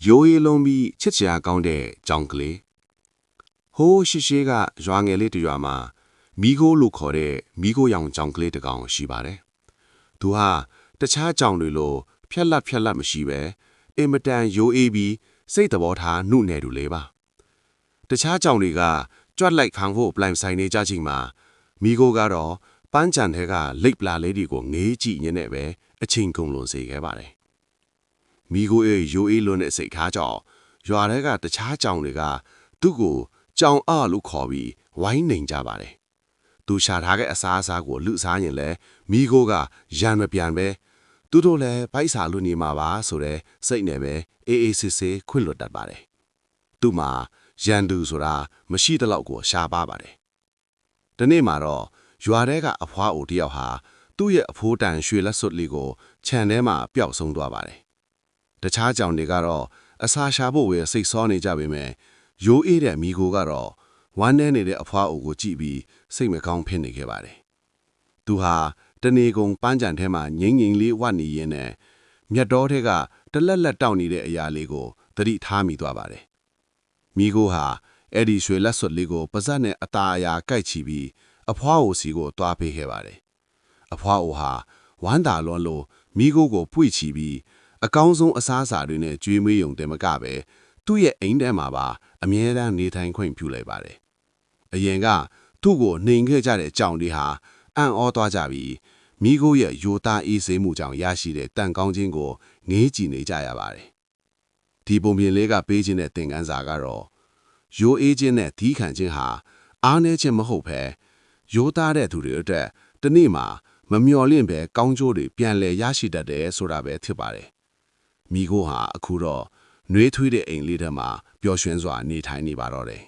ရိုးအေးလုံးပြီးချစ်ချာကောင်းတဲ့ကြောင်ကလေးဟိုးရှိကရွာငယ်လေးတရွာမှာမိခိုးလို့ခေါ်တဲ့မိခိုးရောင်ကြောင်ကလေးတစ်ကောင်ရှိပါတယ်။သူဟာတခြားကြောင်တွေလိုဖြက်လက်မရှိပဲအင်မတန်ရိုးအေးပြီးစိတ်သဘောထားနှုတ်နယ်တူလေးပါ။တခြားကြောင်တွေကကြွက်လိုက်ခံဖို့ပလန်ဆိုင်နေကြချိန်မှာမိခိုးကတော့ပန်းချန်ထဲကလိပ်ပလာလေးတွေကိုငေးကြည့်နေပဲအချိန်ကုန်လွန်စေခဲ့ပါတယ်။မိခိုးရဲ့ရိုးအေးလွန်းတဲ့စိတ်ထားကြောင့်ရွာထဲကတခြားကြောင်တွေကသူ့ကိုကြောင်အားလို့ခေါ်ပြီးဝိုင်းနေကြပါတယ်။သူရှာထားတဲ့အစားအစာကိုလူစားရင်လဲမိခိုးကရံမပြန်ပဲသူတို့လည်းပိုက်စာလူနေမှာပါဆိုတဲ့စိတ်နဲ့ပဲအေးအေးဆေးဆေးခွင့်လွတ်တတ်ပါတယ်။သူ့မှာရန်သူဆိုတာမရှိတဲ့လောက်ကိုရှားပါပါတယ်။ဒီနေ့မှာတော့ရွာထဲကအဖွားအိုတယောက်ဟာသူ့ရဲ့အဖိုးတန်ရွှေလက်စွပ်လေးကိုခြံထဲမှာပျောက်ဆုံးသွားပါတယ်။တခြားကြောင်တွေကတော့အစာရှာဖို့ဝယ်စိတ်ဆောနေကြပေမဲ့ရိုးအေးတဲ့မိခိုးကတော့ဝမ်းထဲနေတဲ့အဖွားအိုကိုကြည့်ပြီးစိတ်မကောင်းဖြစ်နေခဲ့ပါတယ်။သူဟာတနေကုန်ပန်းကြံထဲမှာငိမ့်လေးဝတ်နေရင်းနဲ့မြတ်တော်ထဲကတလက်တောက်နေတဲ့အရာလေးကိုသတိထားမိသွားပါတယ်။မိခိုးဟာအဲ့ဒီရွှေလက်စွပ်လေးကိုပါးစပ်နဲ့အตาအရာကိုက်ချီပြီးအဖွားအိုစီကိုတွားပေးခဲ့ပါတယ်။အဖွားအိုဟာဝမ်းသာလွန်လို့မိခိုးကိုပွေ့ချီပြီးအကောင်းဆုံးအစားအစာတွေနဲ့ကြွေးမွေးယုံတယ်မကပဲသူ့ရဲ့အိမ်ထဲမှာပါအမြဲတမ်းနေထိုင်ခွင့်ပြုလိုက်ပါတယ်။အရင်ကသူ့ကိုနှိမ်ခဲ့ကြတဲ့ကြောင်တွေဟာအံ့ဩသွားကြပြီးမိခိုးရဲ့ယိုသားအေးဆေးမှုကြောင့်ရရှိတဲ့တန်ကောင်းခြင်းကိုငေးကြည့်နေကြရပါတယ်။ဒီပုံပြင်လေးကပေးခြင်းတဲ့သင်ခန်းစာကတော့ရိုးအေးခြင်းနဲ့သီးခံခြင်းဟာအားနည်းခြင်းမဟုတ်ပဲယိုသားတဲ့သူတွေအတွက်တနေ့မှာမမျော်လင့်ပဲကောင်းကျိုးတွေပြန်လည်ရရှိတတ်တယ်ဆိုတာပဲဖြစ်ပါတယ်။မိခိုးဟာအခုတော့နှွေးထွေးတဲ့အိမ်လေးထဲမှာပျော်ရွှင်စွာနေထိုင်နေပါတော့တယ်